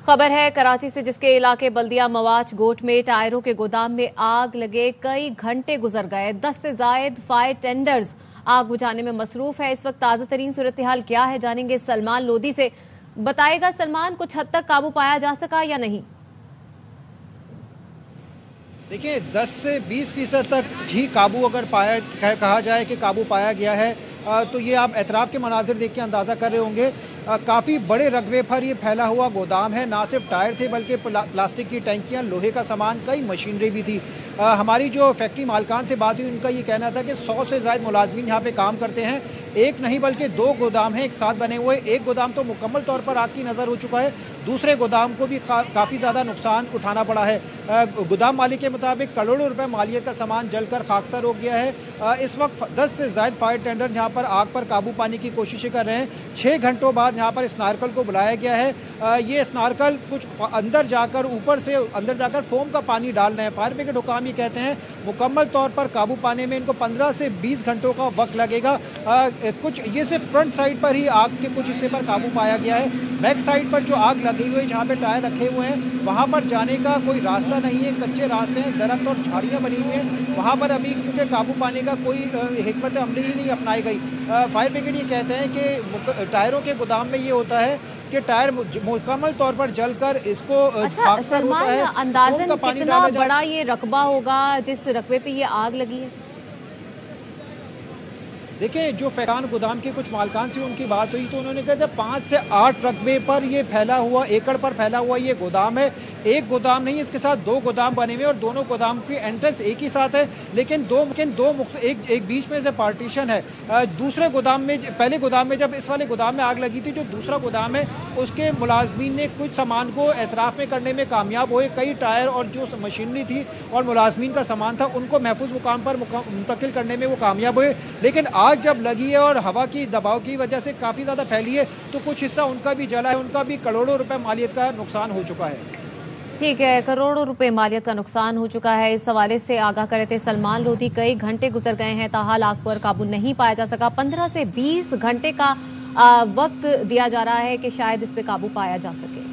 खबर है कराची से, जिसके इलाके बल्दिया मवाज गोट में टायरों के गोदाम में आग लगे कई घंटे गुजर गए। 10 से ज्यादा फायर टेंडर्स आग बुझाने में मसरूफ है। इस वक्त ताजा तरीन सूरत हाल क्या है, जानेंगे सलमान लोधी से। बताएगा सलमान, कुछ हद तक काबू पाया जा सका या नहीं? देखिए 10 से 20% तक ही काबू अगर कहा जाए कि काबू पाया गया है तो ये आप एतराफ़ के मनाजिर देख के अंदाज़ा कर रहे होंगे। काफ़ी बड़े रकबे पर ये फैला हुआ गोदाम है। ना सिर्फ टायर थे बल्कि प्लास्टिक की टंकियाँ, लोहे का सामान, कई मशीनरी भी थी। हमारी जो फैक्ट्री मालकान से बात हुई, उनका ये कहना था कि 100 से ज़ायद मुलाजमीन यहाँ पे काम करते हैं। एक नहीं बल्कि 2 गोदाम हैं एक साथ बने हुए। एक गोदाम तो मुकम्मल तौर पर आग की नज़र हो चुका है, दूसरे गोदाम को भी काफ़ी ज़्यादा नुकसान उठाना पड़ा है। गोदाम मालिक के मुताबिक करोड़ों रुपए मालियत का सामान जलकर खाकसार हो गया है। इस वक्त 10 से ज़ायद फायर टेंडर यहाँ पर आग पर काबू पाने की कोशिशें कर रहे हैं। 6 घंटों बाद यहाँ पर स्नार्कल को बुलाया गया है। ये स्नार्कल कुछ अंदर जाकर, ऊपर से अंदर जाकर फोम का पानी डाल रहे हैं। फायर ब्रिगेड हुकाम ये कहते हैं मुकम्मल तौर पर काबू पाने में इनको 15 से 20 घंटों का वक्त लगेगा। कुछ ये सिर्फ फ्रंट साइड पर ही आग के कुछ हिस्से पर काबू पाया गया है। बैक साइड पर जो आग लगी हुई है, जहाँ पे टायर रखे हुए हैं, वहाँ पर जाने का कोई रास्ता नहीं है। कच्चे रास्ते हैं, दरख्त और झाड़ियाँ बनी हुई हैं। वहाँ पर अभी क्योंकि काबू पाने का कोई हिकमत अमली ही नहीं अपनाई गई। फायर ब्रिगेड ये कहते हैं कि टायरों के गोदाम में ये होता है कि टायर मुकम्मल तौर पर जलकर इसको अच्छा सलमान, अंदाजन कितना बड़ा ये रकबा होगा जिस रकबे पे ये आग लगी है? देखिए, जो फैकान गोदाम के कुछ मालकान से उनकी बात हुई तो उन्होंने कहा जब 5 से 8 रकबे पर ये फैला हुआ, एकड़ पर फैला हुआ ये गोदाम है। एक गोदाम नहीं, इसके साथ 2 गोदाम बने हुए और दोनों गोदाम की एंट्रेंस एक ही साथ है, लेकिन एक बीच में से पार्टीशन है। दूसरे गोदाम में, पहले गोदाम में जब इस वाले गोदाम में आग लगी थी, जो दूसरा गोदाम है उसके मुलाजमीन ने कुछ सामान को एतराफ़ में करने में कामयाब हुए। कई टायर और जो मशीनरी थी और मुलाजमीन का सामान था, उनको महफूज मुकाम पर मुंतकिल करने में वो कामयाब हुए। लेकिन आग जब लगी है और हवा की दबाव की वजह से काफ़ी ज़्यादा फैली है, तो कुछ हिस्सा उनका भी जला है। उनका भी करोड़ों रुपए मालियत का नुकसान हो चुका है। ठीक है, करोड़ों रुपए मालियत का नुकसान हो चुका है। इस हवाले से आगाह कर रहे थे सलमान लोधी। कई घंटे गुजर गए हैं, ताहाल आग पर काबू नहीं पाया जा सका। 15 से 20 घंटे का वक्त दिया जा रहा है कि शायद इस पे काबू पाया जा सके।